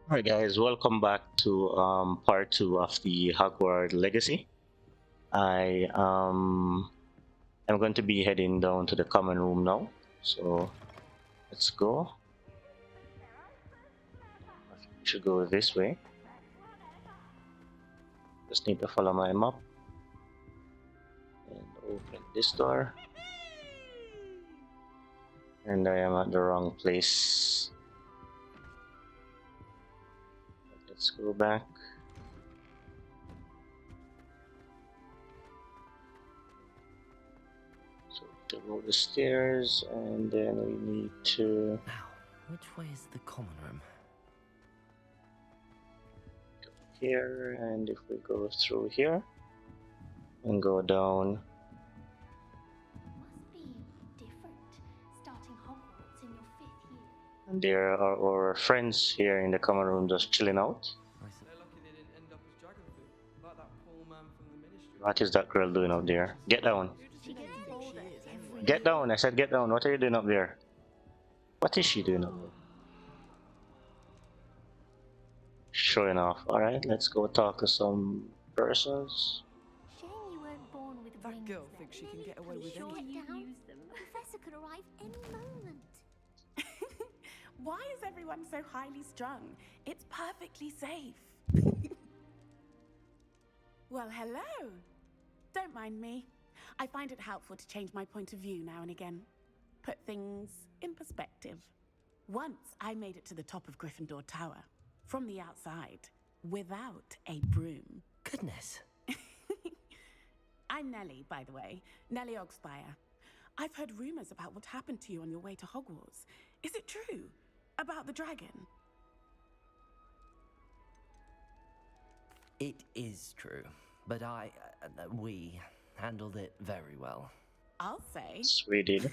Alright guys, welcome back to part 2 of the Hogwarts Legacy. I am going to be heading down to the common room now. So let's go. Should go this way. Just need to follow my map and open this door. And I am at the wrong place. Let's go back. So to go the stairs and then we need to Now, which way is the common room? go here, and if we go through here and go down. Must be different starting Hogwarts in your 5th year. And there are our friends here in the common room just chilling out. They're lucky they didn't end up as dragon food, like that poor man from the ministry. What is that girl doing up there? Get down. She gets older every Get down. I said get down. What are you doing up there? What is she doing up there? Showing off. Alright, let's go talk to some persons. Shame you weren't born with That wings girl then. thinks she can get away I'm with sure anything. you use them. The professor could arrive any moment. Why is everyone so highly strung? It's perfectly safe. Well, hello. Don't mind me. I find it helpful to change my point of view now and again. Put things in perspective. Once I made it to the top of Gryffindor Tower, from the outside, without a broom. Goodness. I'm Nellie, by the way. Nellie Ogspire. I've heard rumors about what happened to you on your way to Hogwarts. Is it true? About the dragon? It is true, but we handled it very well. I'll say. Yes, we did.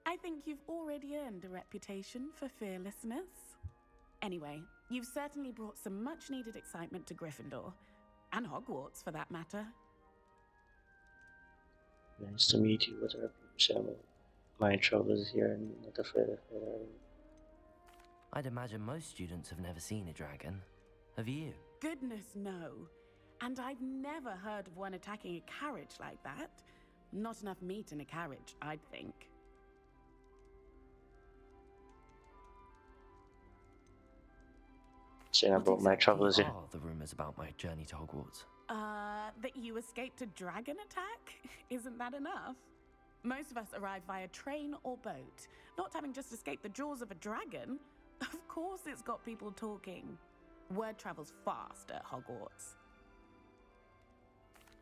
I think you've already earned a reputation for fearlessness. Anyway, you've certainly brought some much-needed excitement to Gryffindor. And Hogwarts, for that matter. Nice to meet you. What are some of my troubles here? I'm not afraid of it. I'd imagine most students have never seen a dragon. Have you? Goodness, no. And I've never heard of one attacking a carriage like that. Not enough meat in a carriage, I'd think. Saying What about my exactly troubles here. are the rumors about my journey to Hogwarts? That you escaped a dragon attack? Isn't that enough? Most of us arrive via train or boat, not having just escaped the jaws of a dragon. Of course it's got people talking. Word travels fast at Hogwarts.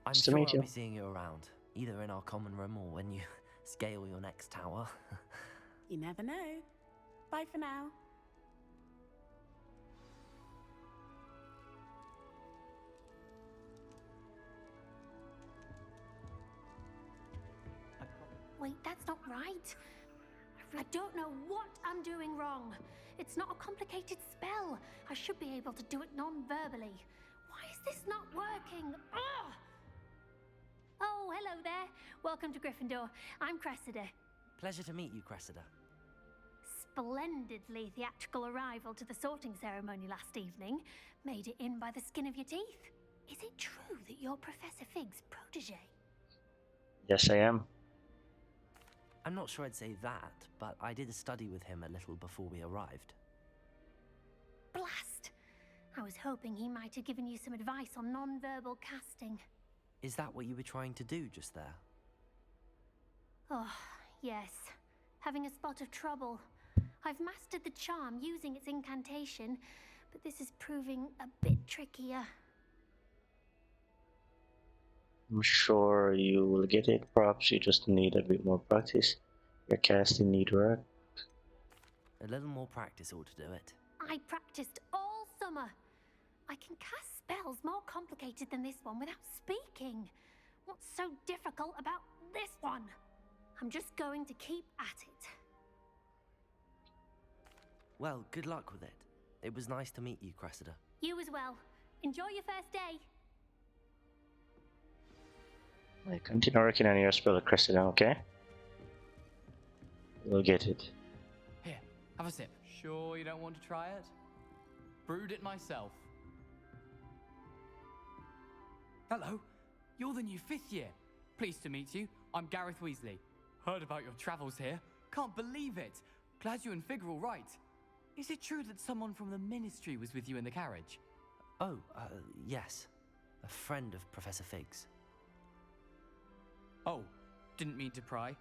I'm Nice to sure meet I'll you. be seeing you around, either in our common room or when you scale your next tower. You never know. Bye for now. Wait, that's not right. I don't know what I'm doing wrong. It's not a complicated spell. I should be able to do it non-verbally. Why is this not working? Ugh! Oh, hello there. Welcome to Gryffindor. I'm Cressida. Pleasure to meet you, Cressida. Splendidly theatrical arrival to the sorting ceremony last evening. Made it in by the skin of your teeth. Is it true that you're Professor Fig's protege? Yes, I am. I'm not sure I'd say that, but I did study with him a little before we arrived. Blast! I was hoping he might have given you some advice on non-verbal casting. Is that what you were trying to do just there? Oh, yes. Having a spot of trouble. I've mastered the charm using its incantation, but this is proving a bit trickier. I'm sure you will get it. Perhaps you just need a bit more practice. Your casting need work. A little more practice ought to do it. I practiced all summer. I can cast spells more complicated than this one without speaking. What's so difficult about this one? I'm just going to keep at it. Well, good luck with it. It was nice to meet you, Cressida. You as well. Enjoy your first day. I continue working on your spell, Cressida, okay? We'll get it. Here, have a sip. Sure you don't want to try it? brewed it myself. Hello, you're the new 5th year. Pleased to meet you. I'm Gareth Weasley. Heard about your travels here. Can't believe it. Glad you and Fig are all right. Is it true that someone from the Ministry was with you in the carriage? Oh, yes. A friend of Professor Fig's. Oh, didn't mean to pry.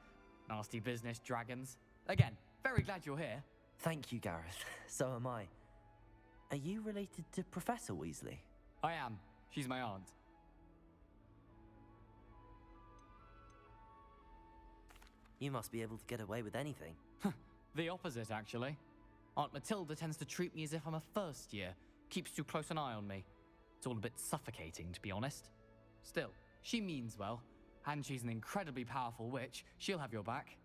Nasty business, dragons. Again, very glad you're here. Thank you, Gareth. So am I. Are you related to Professor Weasley? I am. She's my aunt. You must be able to get away with anything. The opposite, actually. Aunt Matilda tends to treat me as if I'm a first year. Keeps too close an eye on me. It's all a bit suffocating, to be honest. Still, she means well. And she's an incredibly powerful witch. She'll have your back.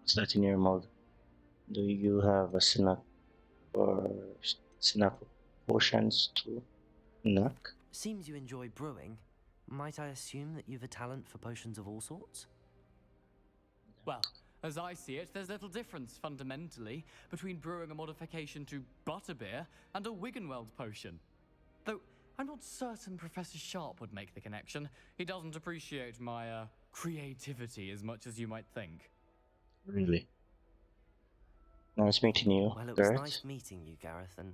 What's that in your mouth? Do you have a snack or snack potions to knock? Seems you enjoy brewing. Might I assume that you've a talent for potions of all sorts? Well, as I see it, there's little difference, fundamentally, between brewing a modification to butterbeer and a Wiggenweld potion. Though, I'm not certain Professor Sharp would make the connection. He doesn't appreciate my, creativity as much as you might think. Really? Nice meeting you, Well, it was Gareth. nice meeting you, Gareth, and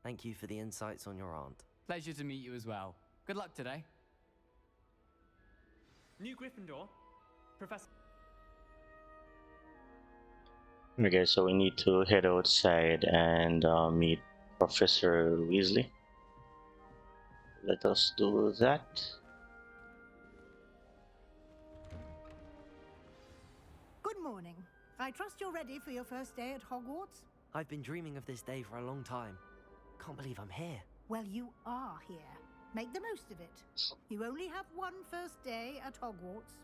thank you for the insights on your aunt. Pleasure to meet you as well. Good luck today. New Gryffindor, Professor. Okay, so we need to head outside and meet Professor Weasley. Let us do that. Good morning. I trust you're ready for your first day at Hogwarts? I've been dreaming of this day for a long time. Can't believe I'm here. Well, you are here. Make the most of it. You only have one first day at Hogwarts.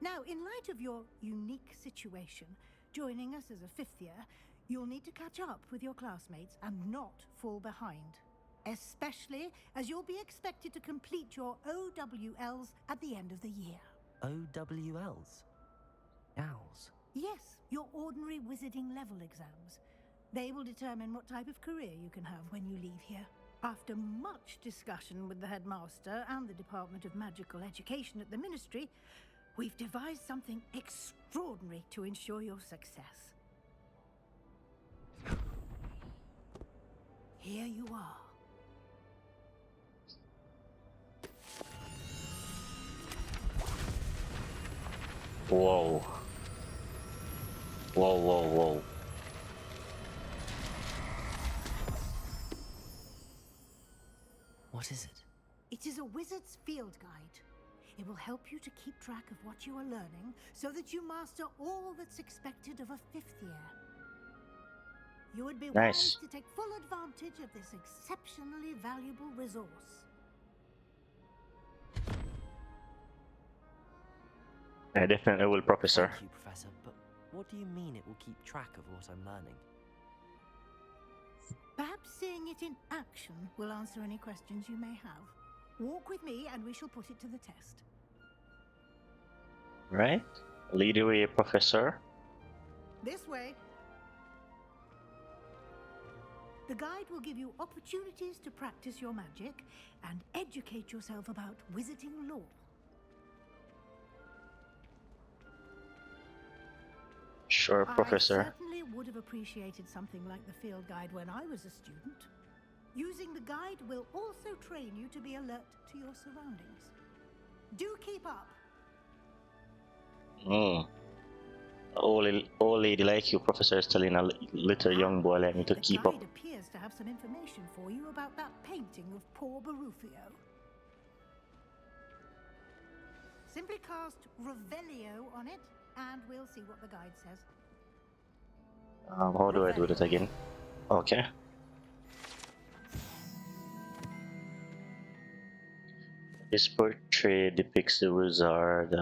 Now, in light of your unique situation, joining us as a 5th year, you'll need to catch up with your classmates and not fall behind. Especially as you'll be expected to complete your OWLs at the end of the year. OWLs? Owls? Yes, your ordinary wizarding level exams. They will determine what type of career you can have when you leave here. After much discussion with the headmaster and the Department of Magical Education at the Ministry, we've devised something extraordinary to ensure your success. Here you are. Whoa. Whoa, whoa, whoa. What is it? It is a wizard's field guide. It will help you to keep track of what you are learning so that you master all that's expected of a 5th year. You would be Nice. wise to take full advantage of this exceptionally valuable resource. I definitely will, Professor. Thank you, Professor, but what do you mean it will keep track of what I'm learning? Perhaps seeing it in action will answer any questions you may have. Walk with me and we shall put it to the test. Right? Lead the way, Professor. This way. The guide will give you opportunities to practice your magic and educate yourself about wizarding lore. Sure, Professor. I certainly would have appreciated something like the field guide when I was a student. Using the guide will also train you to be alert to your surroundings. Do keep up. Old lady like you, Professor, is telling a little young boy like me to keep The up. guide appears to have some information for you about that painting of poor Barufio. Simply cast Revelio on it, and we'll see what the guide says. How do I do that again? Okay. This portrait depicts the wizard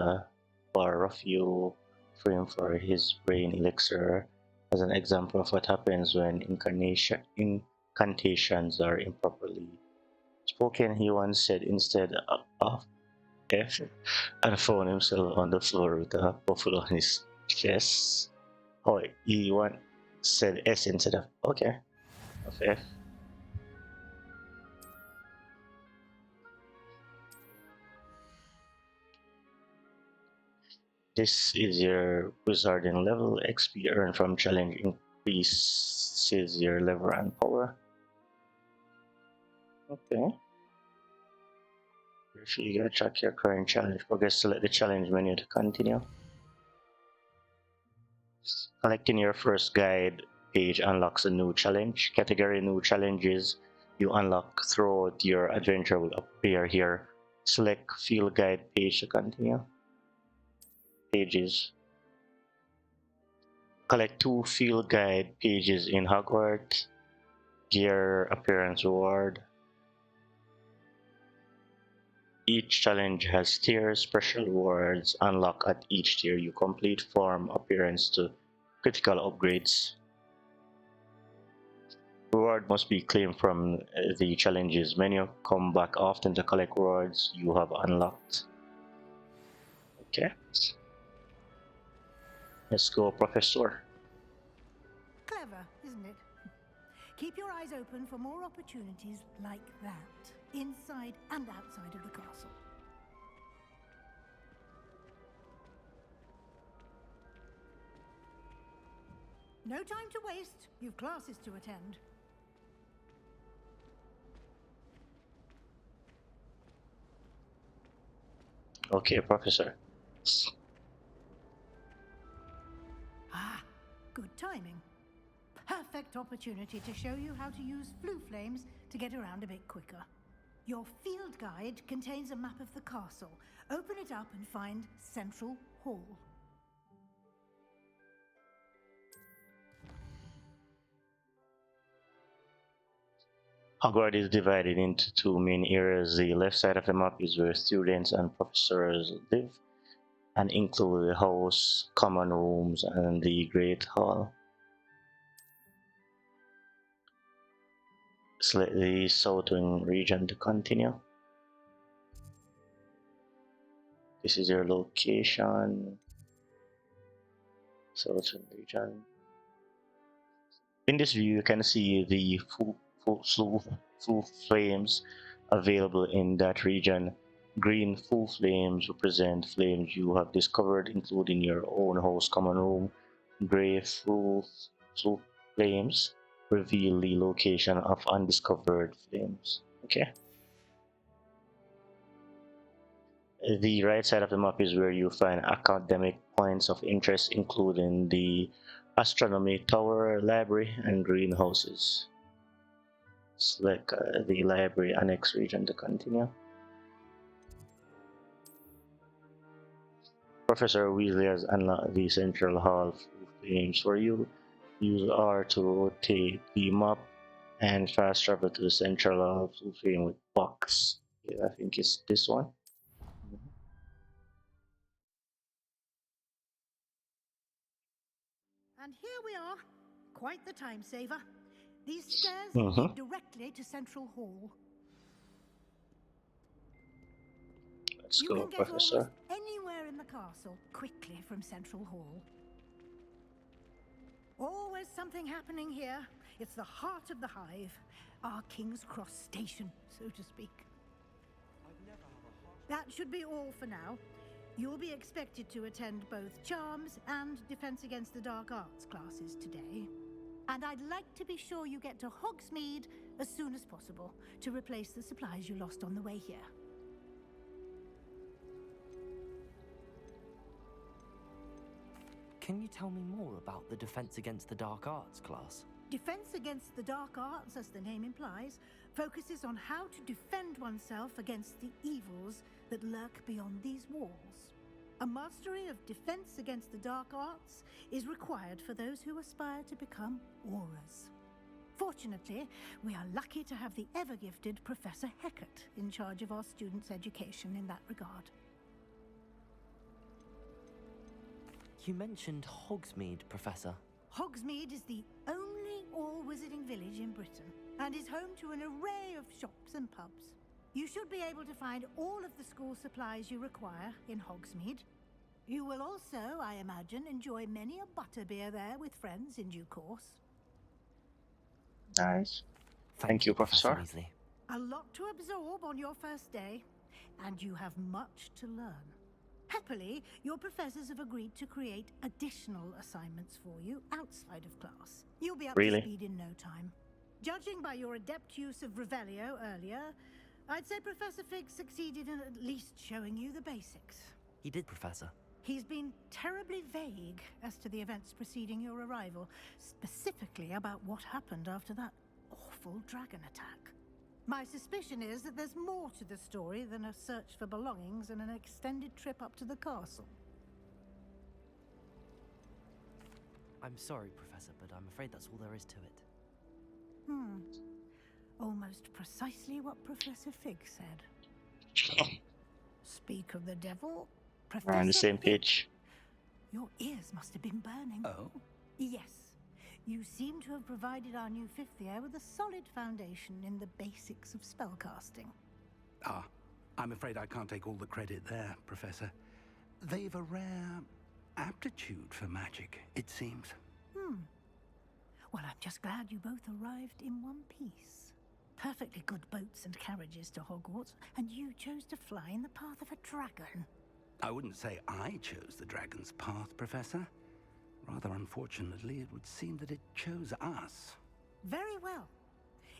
Barufio frame for his brain elixir as an example of what happens when incantations are improperly spoken. He once said instead of F and found himself on the floor with a puffle on his chest. Oh, he said S instead of okay, of F. This is your wizarding level. XP earned from challenge increases your level and power. Okay. If you gotta check your current challenge progress, select the challenge menu to continue. Collecting your first guide page unlocks a new challenge. Category new challenges you unlock throughout your adventure will appear here. Select field guide page to continue. Pages. Collect 2 field guide pages in Hogwarts. Gear appearance reward. Each challenge has tiers. Special rewards unlock at each tier you complete, from appearance to critical upgrades. Reward must be claimed from the challenges menu. Come back often to collect rewards you have unlocked. Okay. Let's go, Professor. Clever, isn't it? Keep your eyes open for more opportunities like that, inside and outside of the castle. No time to waste. You've classes to attend. Okay, Professor. Ah, good timing. Perfect opportunity to show you how to use flue flames to get around a bit quicker. Your field guide contains a map of the castle. Open it up and find Central Hall. Hogwarts is divided into 2 main areas. The left side of the map is where students and professors live, and include the house, common rooms, and the Great Hall. Select the southern region to continue. This is your location. Southern region. In this view, you can see the full flames available in that region. Green full flames represent flames you have discovered, including your own house common room. Gray full flames reveal the location of undiscovered flames. Okay. The right side of the map is where you find academic points of interest, including the astronomy tower, library, and greenhouses. Select the library annex region to continue. Professor Weasley has unlocked the central hall flames for you. Use R to rotate the map and fast travel to the central hall flame with box. Yeah, I think it's this one. And here we are. Quite the time saver. These stairs Mhm. lead directly to Central Hall. Let's You go, can get Professor. almost anywhere in the castle quickly from Central Hall. Always something happening here. It's the heart of the hive, our King's Cross station, so to speak. That should be all for now. You'll be expected to attend both Charms and Defense Against the Dark Arts classes today. And I'd like to be sure you get to Hogsmeade as soon as possible to replace the supplies you lost on the way here. Can you tell me more about the Defense Against the Dark Arts class? Defense Against the Dark Arts, as the name implies, focuses on how to defend oneself against the evils that lurk beyond these walls. A mastery of Defense Against the Dark Arts is required for those who aspire to become Aurors. Fortunately, we are lucky to have the ever-gifted Professor Hecat in charge of our students' education in that regard. You mentioned Hogsmeade, Professor. Hogsmeade is the only all-wizarding village in Britain and is home to an array of shops and pubs. You should be able to find all of the school supplies you require in Hogsmeade. You will also, I imagine, enjoy many a butterbeer there with friends in due course. Nice. Thank you, Professor Professor. Weasley. A lot to absorb on your first day, and you have much to learn. Happily, your professors have agreed to create additional assignments for you outside of class. You'll be up to Really? speed in no time. Judging by your adept use of Revelio earlier, I'd say Professor Fig succeeded in at least showing you the basics. He did, Professor. He's been terribly vague as to the events preceding your arrival, specifically about what happened after that awful dragon attack. My suspicion is that there's more to the story than a search for belongings and an extended trip up to the castle. I'm sorry, Professor, but I'm afraid that's all there is to it. Almost precisely what Professor Fig said. Speak of the devil, We're on the Professor same Fig, page. your ears must have been burning. Oh? Yes. You seem to have provided our new fifth year with a solid foundation in the basics of spellcasting. Ah, I'm afraid I can't take all the credit there, Professor. They've a rare aptitude for magic, it seems. Well, I'm just glad you both arrived in one piece. Perfectly good boats and carriages to Hogwarts, and you chose to fly in the path of a dragon. I wouldn't say I chose the dragon's path, Professor. Rather unfortunately, it would seem that it chose us. Very well.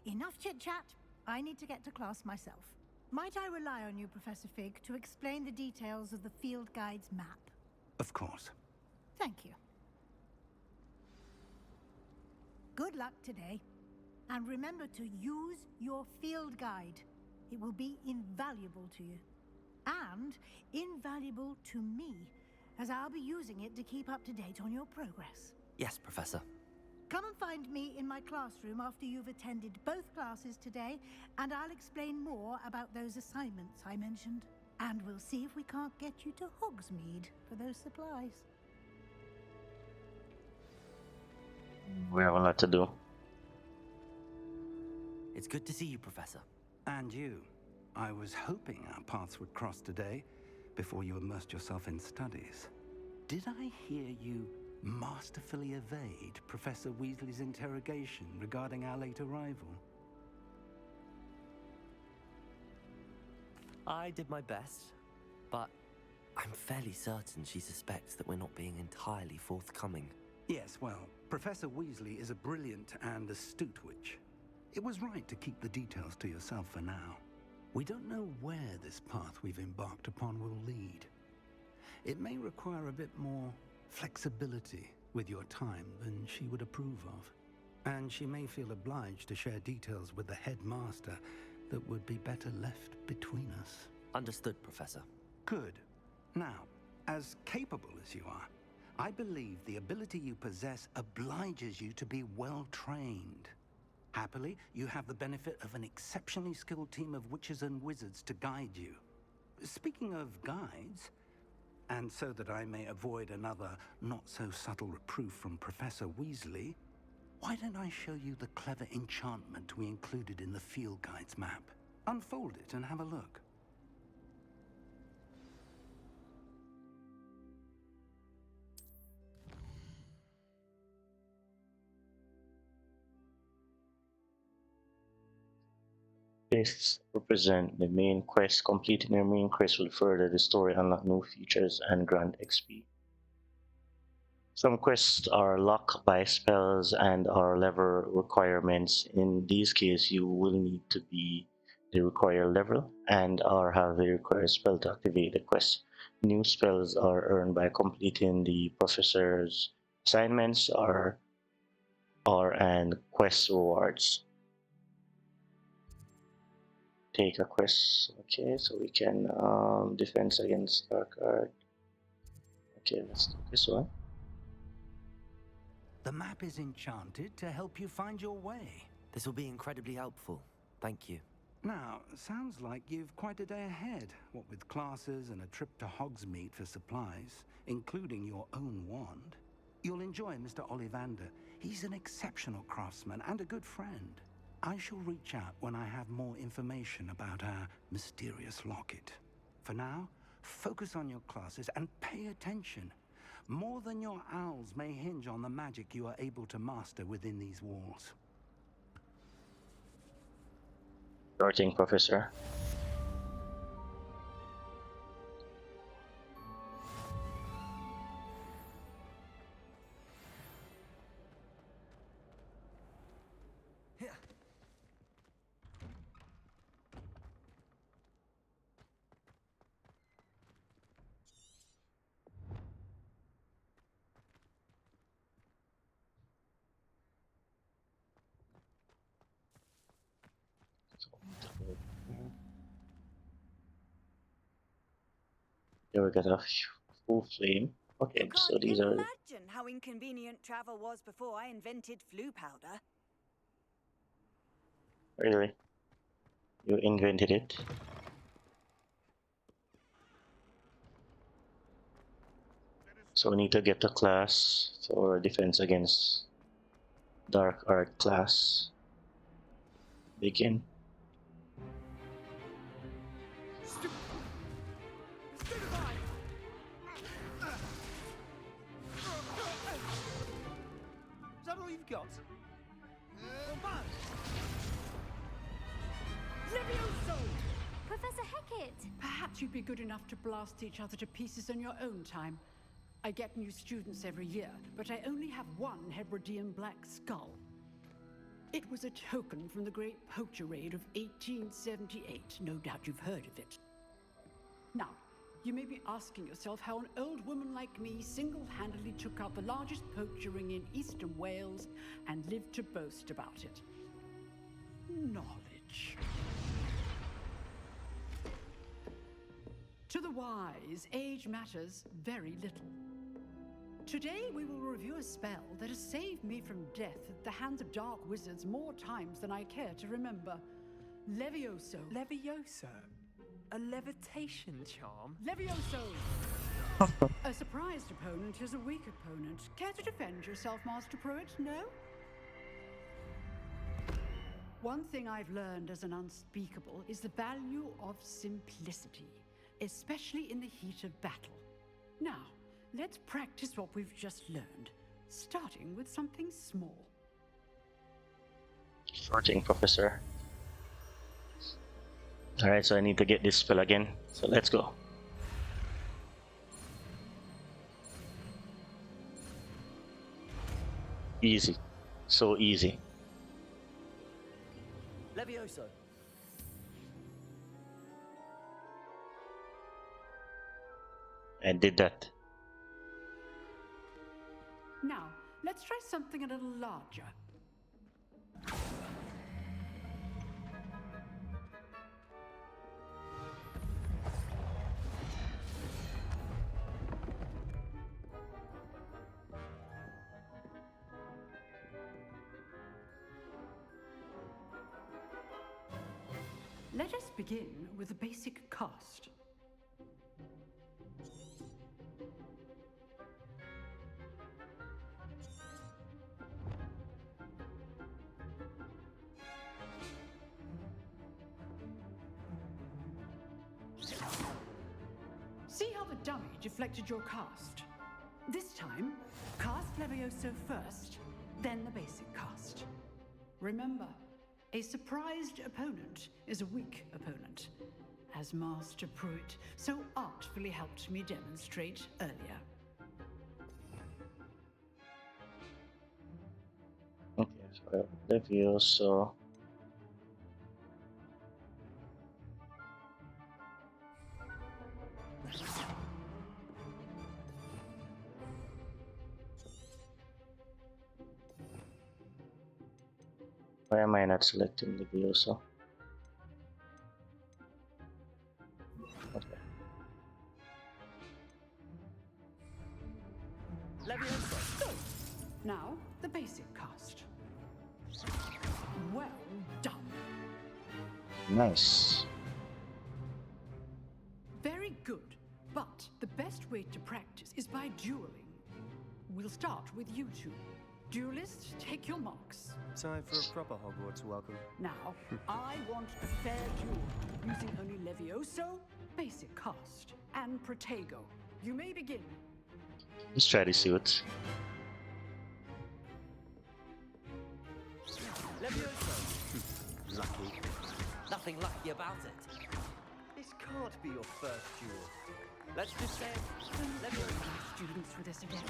Enough chit-chat. I need to get to class myself. Might I rely on you, Professor Fig, to explain the details of the field guide's map? Of course. Thank you. Good luck today. And remember to use your field guide. It will be invaluable to you. And invaluable to me, as I'll be using it to keep up to date on your progress. Yes, Professor. Come and find me in my classroom after you've attended both classes today, and I'll explain more about those assignments I mentioned. And we'll see if we can't get you to Hogsmeade for those supplies. We have a lot to do. It's good to see you, Professor. And you. I was hoping our paths would cross today, before you immersed yourself in studies. Did I hear you masterfully evade Professor Weasley's interrogation regarding our late arrival? I did my best, but I'm fairly certain she suspects that we're not being entirely forthcoming. Yes, well, Professor Weasley is a brilliant and astute witch. It was right to keep the details to yourself for now. We don't know where this path we've embarked upon will lead. It may require a bit more flexibility with your time than she would approve of. And she may feel obliged to share details with the headmaster that would be better left between us. Understood, Professor. Good. Now, as capable as you are, I believe the ability you possess obliges you to be well trained. Happily, you have the benefit of an exceptionally skilled team of witches and wizards to guide you. Speaking of guides, and so that I may avoid another not-so-subtle reproof from Professor Weasley, why don't I show you the clever enchantment we included in the field guide's map? Unfold it and have a look. Quests represent the main quest. Completing your main quest will further the story, unlock new features, and grant XP. Some quests are locked by spells and are level requirements. In these cases, you will need to be the required level and or have the required spell to activate the quest. New spells are earned by completing the professor's assignments or and quest rewards. Take a quest. Okay, so we can defense against dark art. Okay, let's do this one. The map is enchanted to help you find your way. This will be incredibly helpful. Thank you. Now, sounds like you've quite a day ahead, what with classes and a trip to Hogsmeade for supplies, including your own wand. You'll enjoy Mr. Ollivander. He's an exceptional craftsman and a good friend. I shall reach out when I have more information about our mysterious locket. For now, Focus on your classes and pay attention. More than your owls may hinge on the magic you are able to master within these walls. Starting, Professor. Here we got a full flame. Okay, You so can't these are imagine how inconvenient travel was before I invented flu powder. really, you invented it. So we need to get a class for defense against dark art class. Begin. Is that all you've got? Professor Hecat! Perhaps you'd be good enough to blast each other to pieces on your own time. I get new students every year, but I only have one Hebridean black skull. It was a token from the Great Poacher Raid of 1878. No doubt you've heard of it. Now, you may be asking yourself how an old woman like me single-handedly took out the largest poacher ring in eastern Wales and lived to boast about it. Knowledge. To the wise, age matters very little. Today we will review a spell that has saved me from death at the hands of dark wizards more times than I care to remember. Levioso. Levioso? A levitation charm? Levioso! A surprised opponent is a weak opponent. Care to defend yourself, Master Pruitt? No? One thing I've learned as an unspeakable is the value of simplicity, especially in the heat of battle. Now, let's practice what we've just learned, starting with something small. Starting, Professor. Alright, so I need to get this spell again. So let's go. Easy. So easy. Levioso. I did that. Now, let's try something a little larger. Let us begin with a basic cast. See how the dummy deflected your cast? This time, cast Levioso first, then the basic cast. Remember, a surprised opponent is a weak opponent, as Master Pruitt so artfully helped me demonstrate earlier. Okay, so Levioso. Why am I not selecting Levioso? Okay. Levioso. Now, the basic cast. Well done. Nice. Very good, but the best way to practice is by dueling. We'll start with you two. Duelists, take your marks. Time for a proper Hogwarts welcome. Now, I want a fair duel, using only Levioso, basic cast, and Protego. You may begin. Let's try the suit. Levioso. Lucky. Nothing lucky about it. This can't be your first duel. Let's just say Levioso. Students with this event.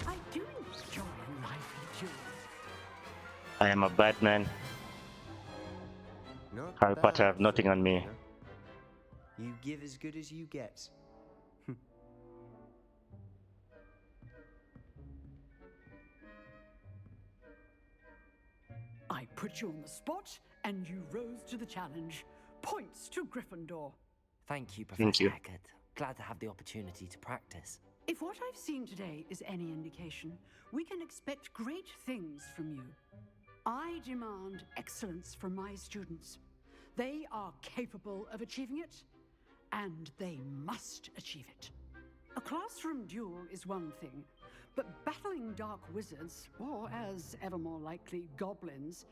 I do enjoy a lively duel. I am a bad man. Not Harry bad Potter have nothing on me. You give as good as you get. I put you on the spot, and you rose to the challenge. Points to Gryffindor. Thank you, Thank Professor you. Haggard. Glad to have the opportunity to practice. If what I've seen today is any indication, we can expect great things from you. I demand excellence from my students. They are capable of achieving it, and they must achieve it. A classroom duel is one thing, but battling dark wizards, or as ever more likely, goblins,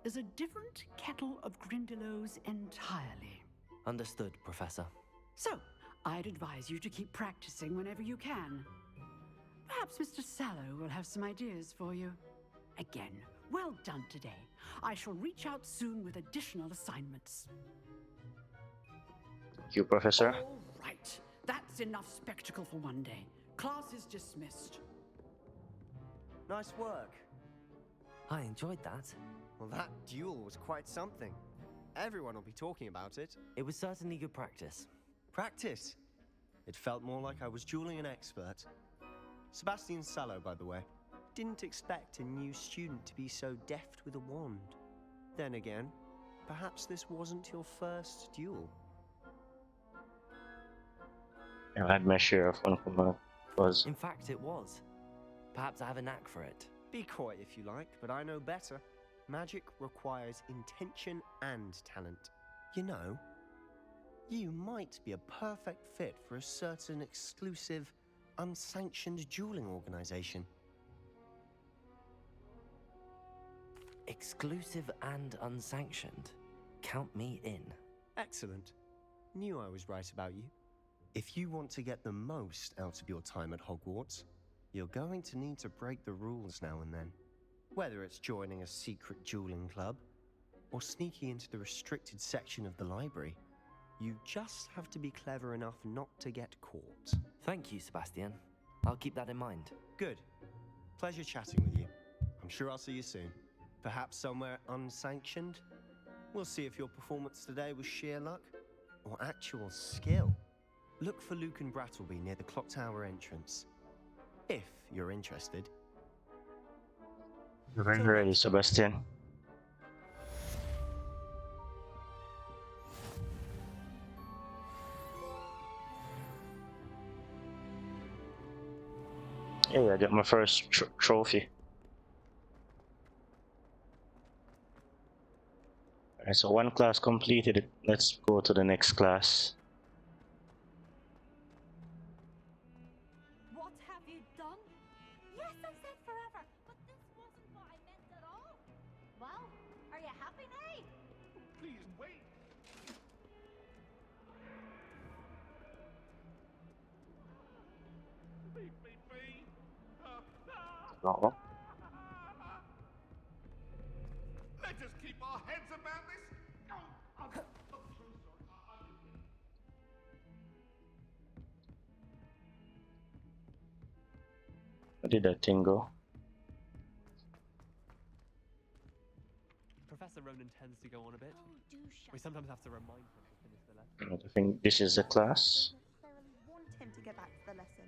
is a different kettle of Grindylows entirely. Understood, Professor. So, I'd advise you to keep practicing whenever you can. Perhaps Mr. Sallow will have some ideas for you. Again, well done today. I shall reach out soon with additional assignments. Thank you, Professor. All right, that's enough spectacle for one day. Class is dismissed. Nice work. I enjoyed that. Well, that duel was quite something. Everyone will be talking about it. It was certainly good practice. Practice? It felt more like I was dueling an expert. Sebastian Sallow, by the way. Didn't expect a new student to be so deft with a wand. Then again, perhaps this wasn't your first duel. I had my share of uncommon was. In fact, it was. Perhaps I have a knack for it. Be coy if you like, but I know better. Magic requires intention and talent. You know, you might be a perfect fit for a certain exclusive, unsanctioned dueling organization. Exclusive and unsanctioned. Count me in. Excellent. Knew I was right about you. If you want to get the most out of your time at Hogwarts, you're going to need to break the rules now and then. Whether it's joining a secret dueling club, or sneaking into the restricted section of the library, you just have to be clever enough not to get caught. Thank you, Sebastian. I'll keep that in mind. Good. Pleasure chatting with you. I'm sure I'll see you soon. Perhaps somewhere unsanctioned? We'll see if your performance today was sheer luck or actual skill. Look for Luke and Brattleby near the clock tower entrance. If you're interested. You're very ready, Sebastian. Hey, I got my first trophy. Alright, so one class completed. Let's go to the next class. What have you done? Yes, I said forever, but this wasn't what I meant at all. Well, are you happy now? Please wait. Leave me be. No. Let us keep our heads about this. Oh, I'm so sorry. Where did that thing go? Professor Ronan tends to go on a bit. Oh, do shut We up. sometimes have to remind him to finish the lesson. I think this is the class. necessarily want him to get back to the lesson.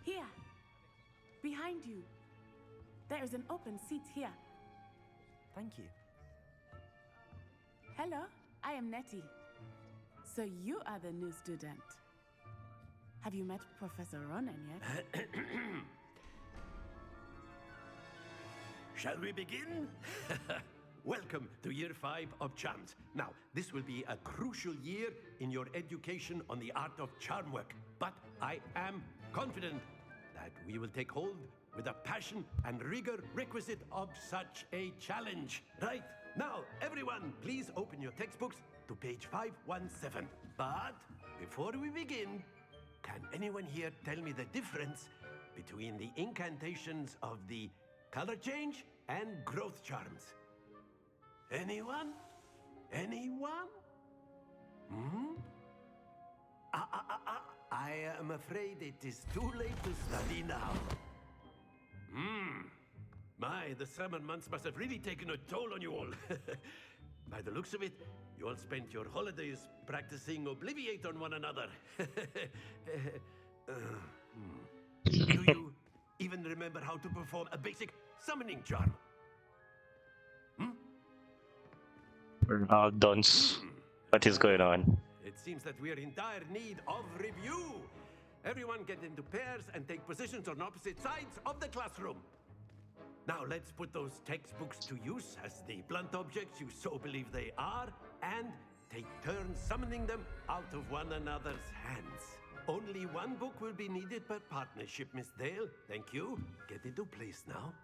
Here, behind you. There is an open seat here. Thank you. Hello, I am Nettie. So you are the new student. Have you met Professor Ronan yet? Shall we begin? Welcome to Year 5 of Charms. Now, this will be a crucial year in your education on the art of charm work, but I am confident that we will take hold with the passion and rigor requisite of such a challenge. Right, now everyone, please open your textbooks to page 517. But before we begin, can anyone here tell me the difference between the incantations of the color change and growth charms? Anyone? Anyone? Hmm? I am afraid it is too late to study now. The summer months must have really taken a toll on you all. By the looks of it, you all spent your holidays practicing Obliviate on one another. Do you even remember how to perform a basic summoning charm? We're all dunce. What is going on? It seems that we are in dire need of review. Everyone get into pairs and take positions on opposite sides of the classroom. Now let's put those textbooks to use as the blunt objects you so believe they are, and take turns summoning them out of one another's hands. Only one book will be needed per partnership, Miss Dale. Thank you. Get into place now.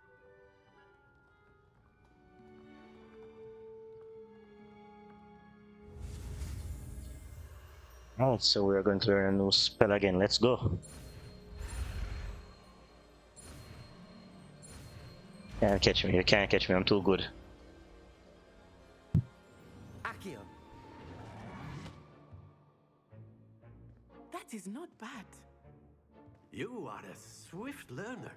Alright, so we are going to learn a new spell again. Let's go. Can't catch me. You can't catch me. I'm too good. Accio. That is not bad. You are a swift learner.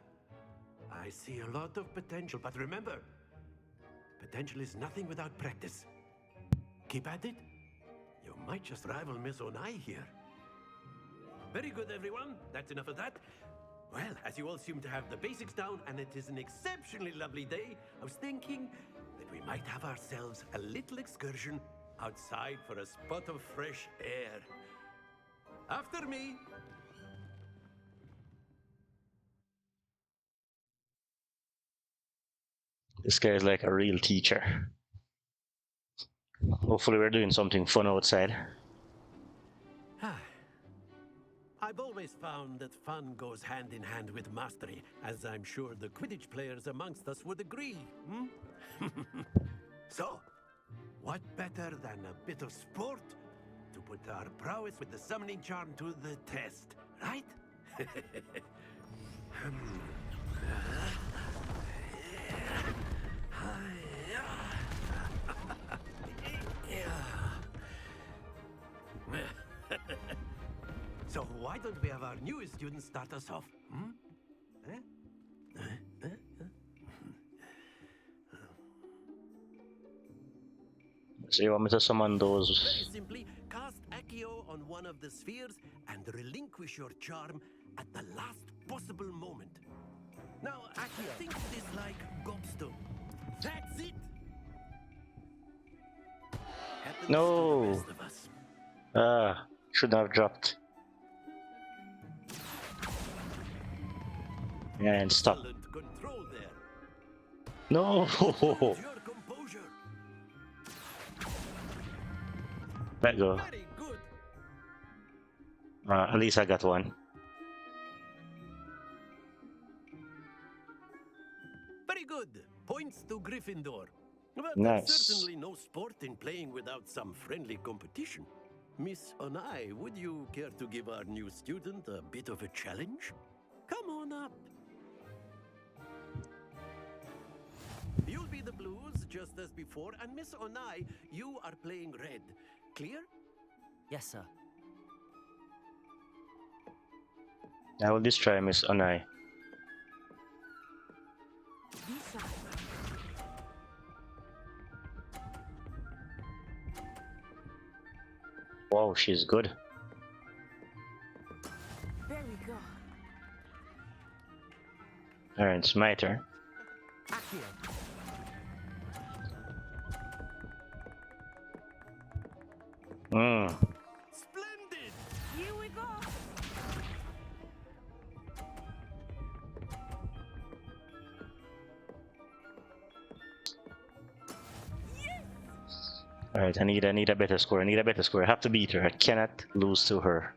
I see a lot of potential, but remember, potential is nothing without practice. Keep at it. You might just rival Miss Onai here. Very good, everyone. That's enough of that. Well, as you all seem to have the basics down, and it is an exceptionally lovely day, I was thinking that we might have ourselves a little excursion outside for a spot of fresh air. After me. This guy is like a real teacher. Hopefully we're doing something fun outside. I've always found that fun goes hand in hand with mastery, as I'm sure the Quidditch players amongst us would agree. So, what better than a bit of sport to put our prowess with the summoning charm to the test, right? So why don't we have our newest student start us off? So you want me to summon those? Very simply, cast Accio on one of the spheres and relinquish your charm at the last possible moment. Now, Accio, think of this like gobstone. That's it! Happens No! to the best of us. Should have dropped. And stop. Control there. No! Your composure. Let go. Very good. At least I got one. Very good. Points to Gryffindor. But Nice. there's certainly no sport in playing without some friendly competition. Miss Onai, would you care to give our new student a bit of a challenge? Come on up. You'll be the blues just as before, and Miss Onai, you are playing red. Clear? Yes, sir. I will destroy Miss Onai. Wow, she's good. There we go. Alright, it's my turn. Splendid! Here we go. Alright, I need a better score. I need a better score. I have to beat her. I cannot lose to her.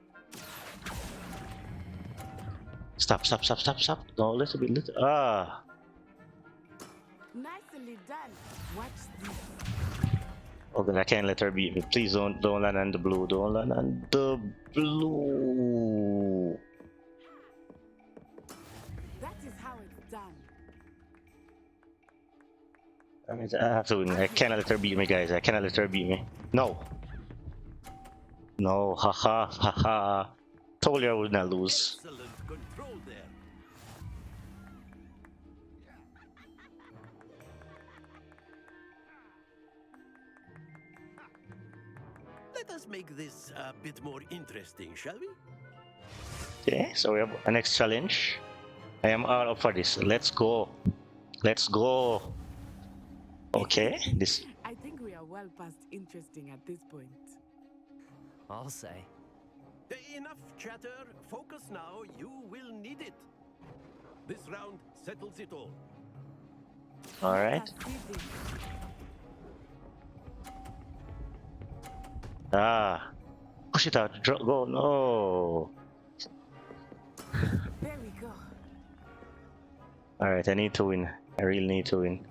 Stop, stop, stop, stop, stop. No, little bit, little. Ah. Nicely done. Watch this. Oh god, I can't let her beat me. Please don't land on the blue. Don't land on the blue. That is how it's done. I mean, I have to win. I cannot let her beat me, guys. I cannot let her beat me. No. No, haha, haha. Told you I would not lose. Excellent control there. Let us make this a bit more interesting, shall we? Okay, so we have a next challenge. I am all up for this. Let's go. Let's go. Okay, this. I think we are well past interesting at this point. I'll say. Enough chatter. Focus now. You will need it. This round settles it all. All right. Ah, push it out. Go. No. There we go. All right, I need to win. I really need to win.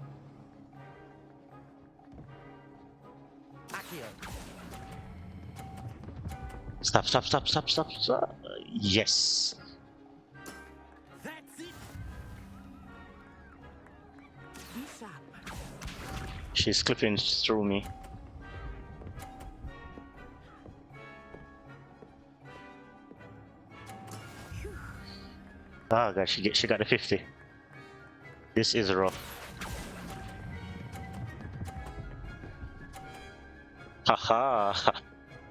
Stop, stop, stop, stop, stop, stop. Yes. That's it. Be sharp. She's clipping through me. Oh god, she got the 50. This is rough. Haha.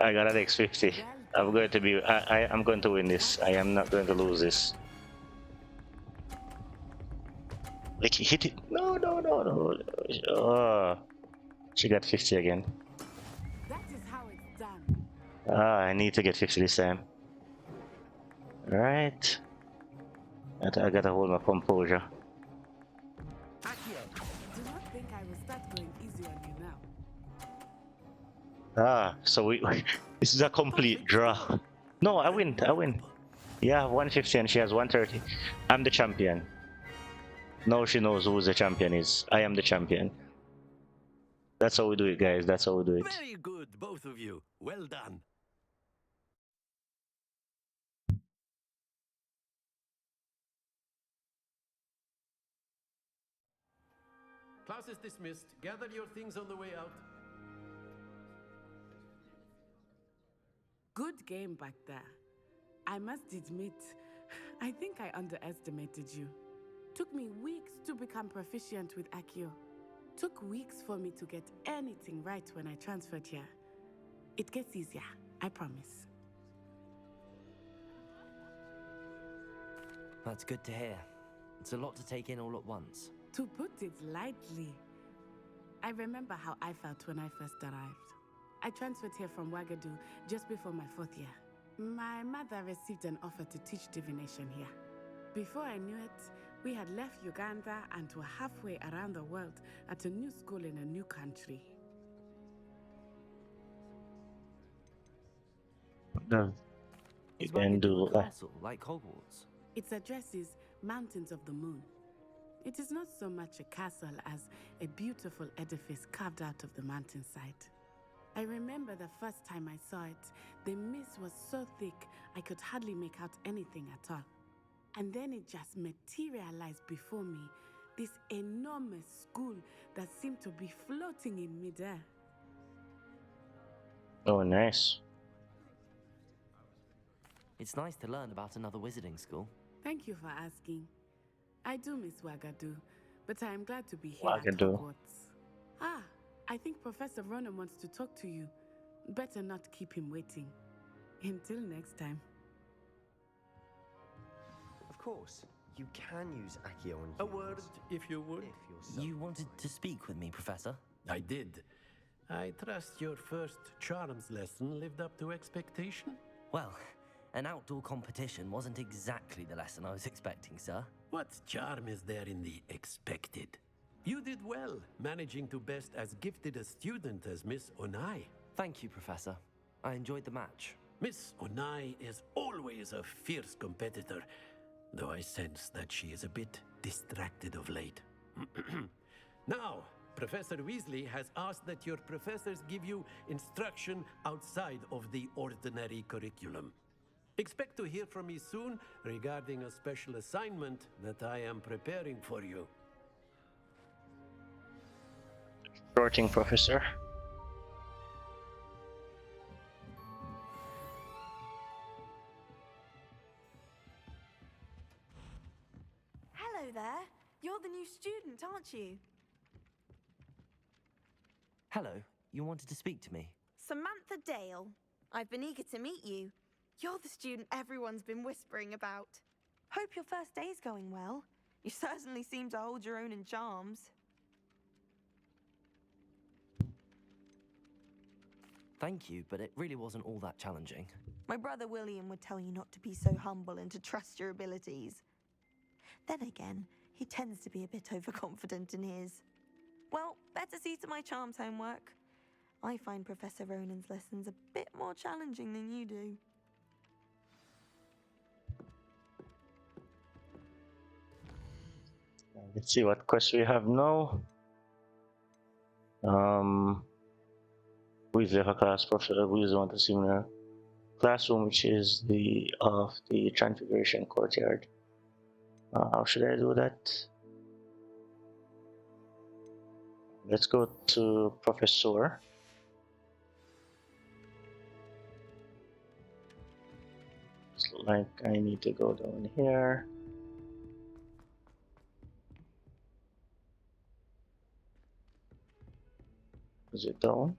I got an X50. I'm going to be. I'm going to win this. I am not going to lose this. Like hit it. No, no, no, no. Oh, she got 50 again. That is how it's done. Ah, I need to get 50 this time. Alright. I gotta hold my composure. Do not think I will start going easy on you now. Ah, so we. This is a complete draw. No, I win. I win. Yeah, 150 and she has 130. I'm the champion. Now she knows who the champion is. I am the champion. That's how we do it, guys. That's how we do it. Very good, both of you. Well done. Class is dismissed. Gather your things on the way out. Good game back there. I must admit, I think I underestimated you. Took me weeks to become proficient with Accio. Took weeks for me to get anything right when I transferred here. It gets easier, I promise. That's good to hear. It's a lot to take in all at once. To put it lightly, I remember how I felt when I first arrived. I transferred here from Ouagadougou just before my 4th year. My mother received an offer to teach divination here. Before I knew it, we had left Uganda and were halfway around the world at a new school in a new country. No. You Is can Ouagadougou do a that. castle like Hogwarts? Its address is Mountains of the Moon. It is not so much a castle as a beautiful edifice carved out of the mountainside. I remember the first time I saw it, the mist was so thick I could hardly make out anything at all. And then it just materialized before me, this enormous school that seemed to be floating in midair. Oh, nice. It's nice to learn about another wizarding school. Thank you for asking. I do miss Ouagadougou, but I am glad to be here Ouagadougou. at Hogwarts. Ah, I think Professor Ronan wants to talk to you. Better not keep him waiting. Until next time. Of course, you can use Accio on A humans. word, if you would. If you're so You wanted to speak with me, Professor? I did. I trust your first charms lesson lived up to expectation? Well, an outdoor competition wasn't exactly the lesson I was expecting, sir. What charm is there in the expected? You did well, managing to best as gifted a student as Miss Onai. Thank you, Professor. I enjoyed the match. Miss Onai is always a fierce competitor, though I sense that she is a bit distracted of late. Now, Professor Weasley has asked that your professors give you instruction outside of the ordinary curriculum. Expect to hear from me soon regarding a special assignment that I am preparing for you. Sorting, Professor. Hello there. You're the new student, aren't you? Hello, you wanted to speak to me? Samantha Dale. I've been eager to meet you. You're the student everyone's been whispering about. Hope your first day's going well. You certainly seem to hold your own in charms. Thank you, but it really wasn't all that challenging. My brother William would tell you not to be so humble and to trust your abilities. Then again, he tends to be a bit overconfident in his. Well, better see to my charms homework. I find Professor Ronan's lessons a bit more challenging than you do. Let's see what quest we have now. We've left a class, Professor Weasley want to see in a classroom, which is the Transfiguration Courtyard. How should I do that? Let's go to Professor. It's like I need to go down here. Is it down?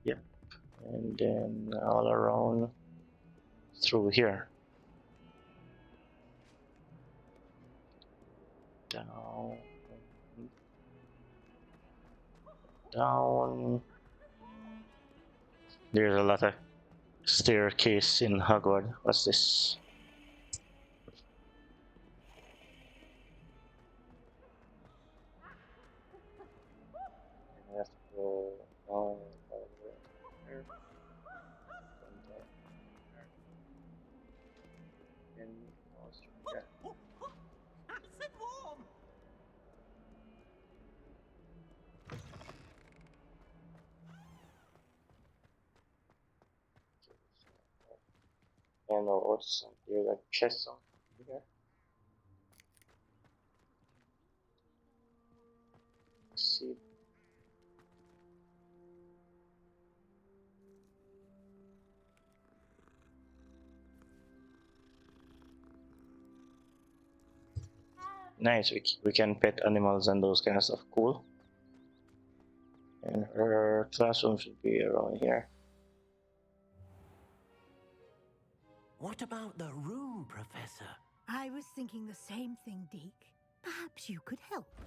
Yep. And then all around through here. Down. Down. There's a lot of staircase in Hogwarts. What's this? I have to go down all the way there. Come down there. And cross through there. Acid warm! And also there's a chest on here. Let's see. Nice, we can pet animals and those kind of stuff. Cool. And her classroom should be around here. What about the room, Professor? I was thinking the same thing, Deke. Perhaps you could help.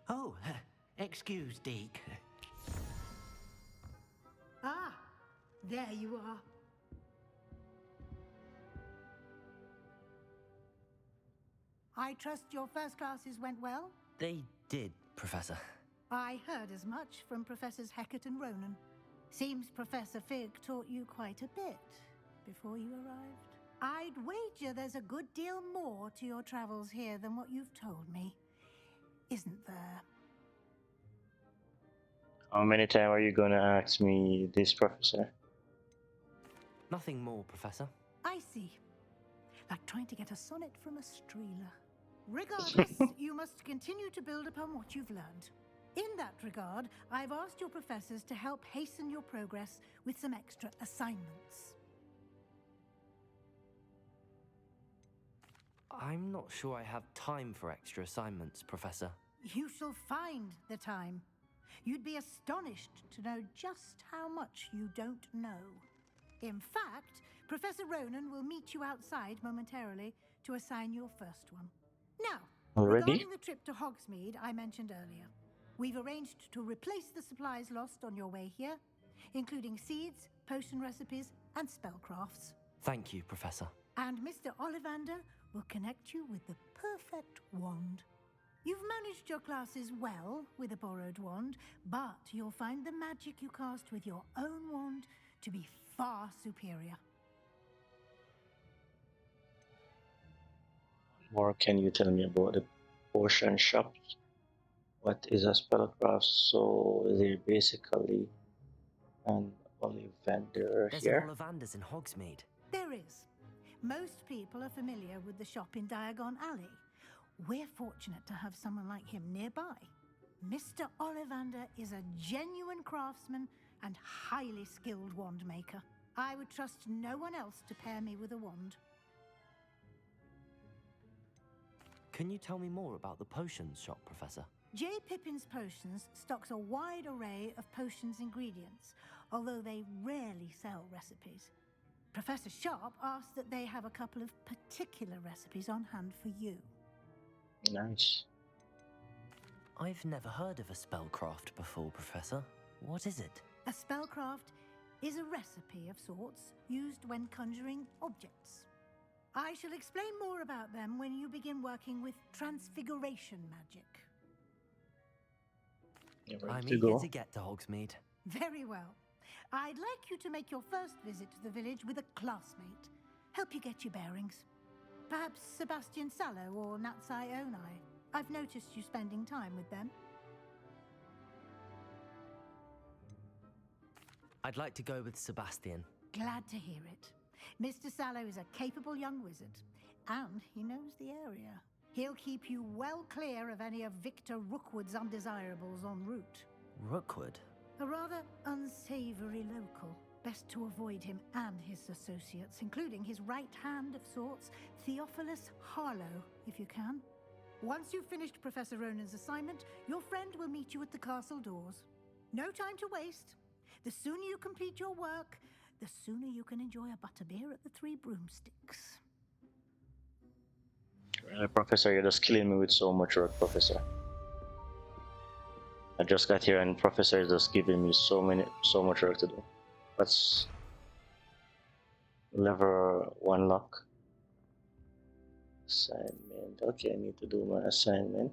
Oh, excuse, Deke. Ah, there you are. I trust your first classes went well? They did, Professor. I heard as much from Professors Hecat and Ronan. Seems Professor Fig taught you quite a bit before you arrived. I'd wager there's a good deal more to your travels here than what you've told me. Isn't there? How many times are you gonna ask me this, Professor? Nothing more, Professor. I see. Like trying to get a sonnet from a streeler. Regardless, you must continue to build upon what you've learned. In that regard, I've asked your professors to help hasten your progress with some extra assignments. I'm not sure I have time for extra assignments, Professor. You shall find the time. You'd be astonished to know just how much you don't know. In fact, Professor Ronan will meet you outside momentarily to assign your first one. Now, regarding the trip to Hogsmeade I mentioned earlier, we've arranged to replace the supplies lost on your way here, including seeds, potion recipes, and spellcrafts. Thank you, Professor. And Mr. Ollivander will connect you with the perfect wand. You've managed your classes well with a borrowed wand, but you'll find the magic you cast with your own wand to be far superior. Or can you tell me about the potion shops? What is a spellcraft? So they're basically an Ollivander There's here. an Ollivander's in Hogsmeade. There is. Most people are familiar with the shop in Diagon Alley. We're fortunate to have someone like him nearby. Mr. Ollivander is a genuine craftsman and highly skilled wand maker. I would trust no one else to pair me with a wand. Can you tell me more about the potions shop, Professor? J. Pippin's Potions stocks a wide array of potions ingredients, although they rarely sell recipes. Professor Sharp asked that they have a couple of particular recipes on hand for you. Nice. I've never heard of a spellcraft before, Professor. What is it? A spellcraft is a recipe of sorts used when conjuring objects. I shall explain more about them when you begin working with transfiguration magic. I'm eager to get to Hogsmeade. Very well. I'd like you to make your first visit to the village with a classmate. Help you get your bearings. Perhaps Sebastian Sallow or Natsai Onai. I've noticed you spending time with them. I'd like to go with Sebastian. Glad to hear it. Mr. Sallow is a capable young wizard, and he knows the area. He'll keep you well clear of any of Victor Rookwood's undesirables en route. Rookwood? A rather unsavory local. Best to avoid him and his associates, including his right hand of sorts, Theophilus Harlow, if you can. Once you've finished Professor Ronan's assignment, your friend will meet you at the castle doors. No time to waste. The sooner you complete your work, the sooner you can enjoy a butterbeer at the Three Broomsticks. Professor, you're just killing me with so much work, Professor. I just got here and Professor is just giving me so much work to do. That's level 1 lock. Assignment. Okay, I need to do my assignment.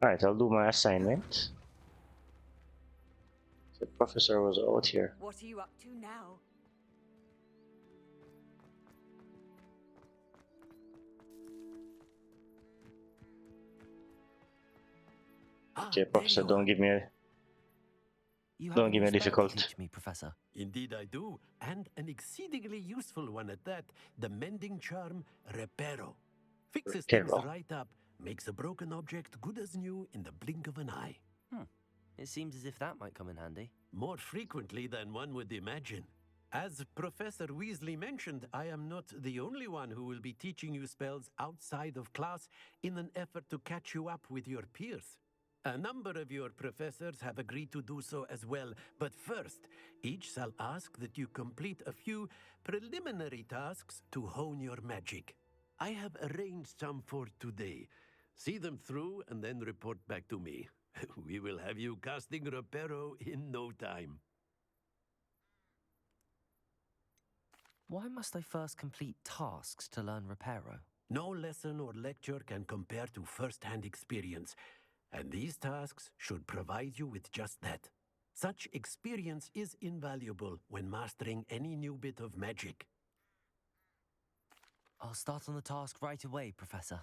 Alright, I'll do my assignment. The professor was out here. What are you up to now? Okay, Professor, don't give me a difficult. Teach me, Professor. Indeed I do, and an exceedingly useful one at that. The mending charm, Reparo. Fixes things right up, makes a broken object good as new in the blink of an eye. It seems as if that might come in handy. More frequently than one would imagine. As Professor Weasley mentioned, I am not the only one who will be teaching you spells outside of class in an effort to catch you up with your peers. A number of your professors have agreed to do so as well, but first, each shall ask that you complete a few preliminary tasks to hone your magic. I have arranged some for today. See them through and then report back to me. We will have you casting Reparo in no time. Why must I first complete tasks to learn Reparo? No lesson or lecture can compare to first-hand experience, and these tasks should provide you with just that. Such experience is invaluable when mastering any new bit of magic. I'll start on the task right away, Professor.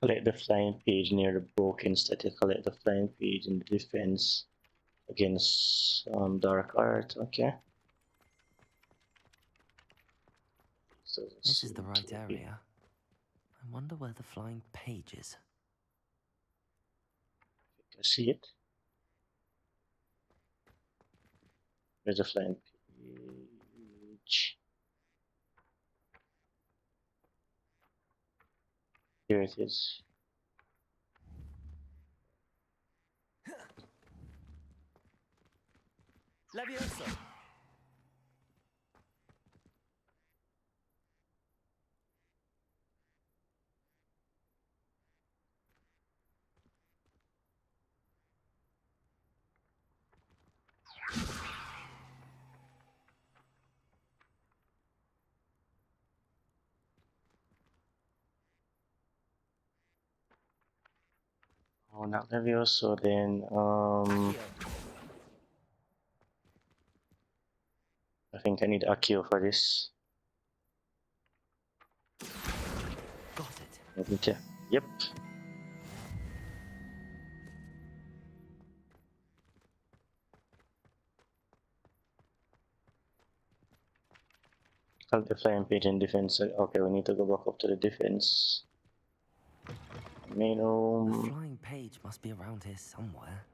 Collect the flying page near the broken static. Collect the flying page in the defense against dark art. Okay. So this is the right area. I wonder where the flying page is. You can see it. There's a flying page. Here it is. Leviosa! Oh, not Levioso, then I think I need Akio for this. Got it. Yep. I'll the flying page in defense. Okay, we need to go back up to the defense. Main The room. flying page must be around here somewhere.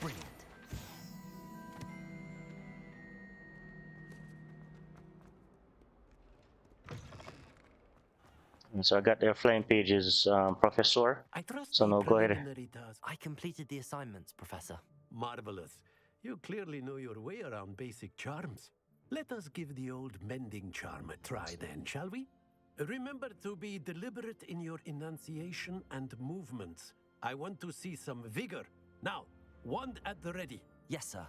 Brilliant. So I got their flying pages, Professor. I trust So the now go ahead. preliminary task. I completed the assignments, Professor. Marvelous. You clearly know your way around basic charms. Let us give the old mending charm a try then, shall we? Remember to be deliberate in your enunciation and movements. I want to see some vigor. Now, wand at the ready. Yes, sir.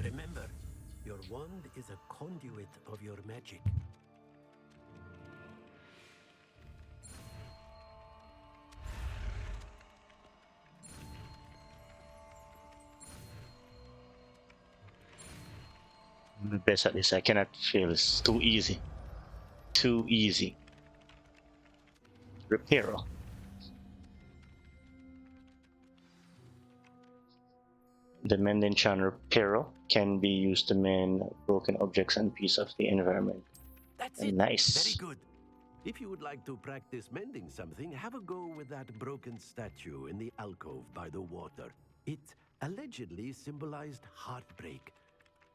Remember, your wand is a conduit of your magic. I'm the best at this. I cannot fail. It's too easy. Too easy. Reparo. The mending charm Reparo can be used to mend broken objects and pieces of the environment. That's it. Nice. Very good. If you would like to practice mending something, have a go with that broken statue in the alcove by the water. It allegedly symbolized heartbreak.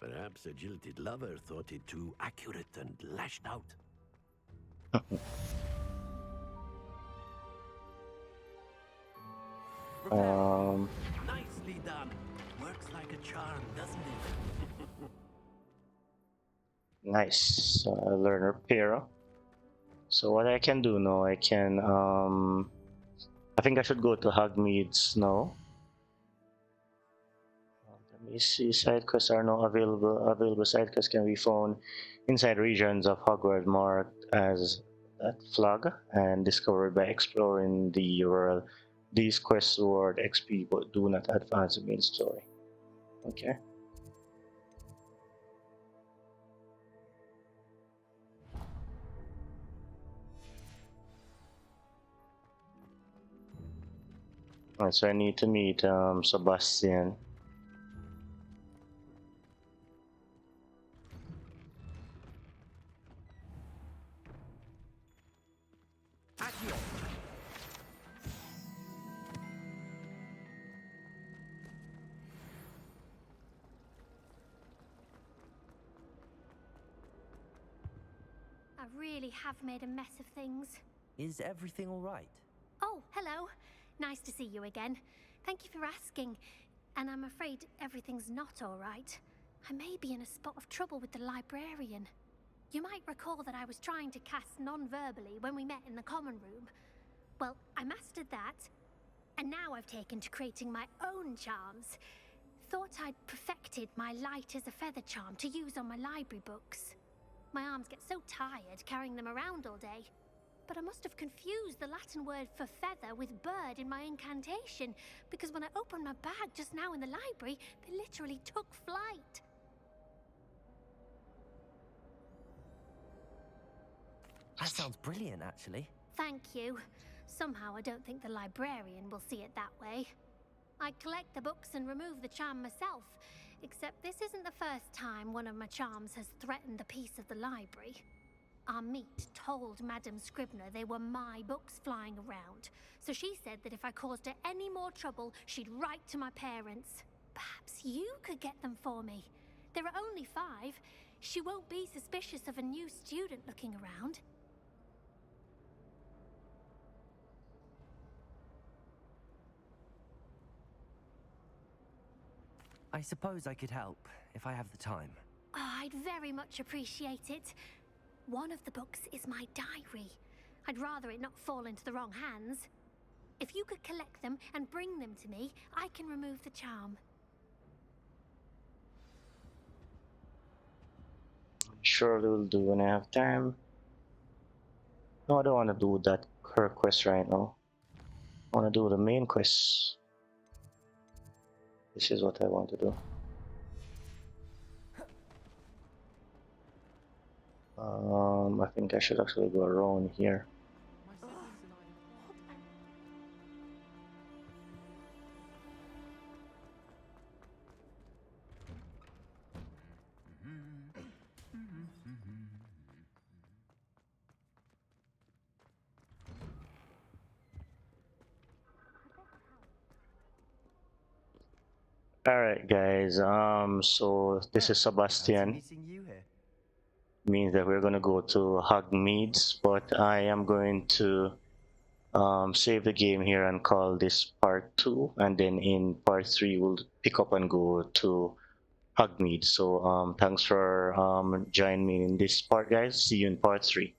Perhaps a jilted lover thought it too accurate and lashed out. Nicely done. Works like a charm, doesn't it? Nice. So I learn Reparo. So what I can do now, I can I think I should go to Hogmeads now. Let me see, side quests are now available. Available side quests can be found inside regions of Hogwarts marked as that flag and discovered by exploring the world. These quests reward XP but do not advance the main story. Okay. Alright, so I need to meet Sebastian. I really have made a mess of things. Is everything all right? Oh, hello. Nice to see you again. Thank you for asking. And I'm afraid everything's not all right. I may be in a spot of trouble with the librarian. You might recall that I was trying to cast non-verbally when we met in the common room. Well, I mastered that, and now I've taken to creating my own charms. Thought I'd perfected my light as a feather charm to use on my library books. My arms get so tired carrying them around all day. But I must have confused the Latin word for feather with bird in my incantation, because when I opened my bag just now in the library, they literally took flight. That sounds brilliant, actually. Thank you. Somehow I don't think the librarian will see it that way. I collect the books and remove the charm myself, except this isn't the first time one of my charms has threatened the peace of the library. Our meet told Madame Scribner they were my books flying around, so she said that if I caused her any more trouble, she'd write to my parents. Perhaps you could get them for me. There are only 5. She won't be suspicious of a new student looking around. I suppose I could help, if I have the time. Oh, I'd very much appreciate it. One of the books is my diary. I'd rather it not fall into the wrong hands. If you could collect them and bring them to me, I can remove the charm. Surely will do when I have time. No, I don't want to do that her quest right now. I want to do the main quest. This is what I want to do. I think I should actually go around here. Alright guys, so this is Sebastian. Meeting you here. Means that we're gonna go to Hogmeads, but I am going to save the game here and call this part 2, and then in part 3 we'll pick up and go to Hogmeads. So thanks for joining me in this part guys. See you in part 3.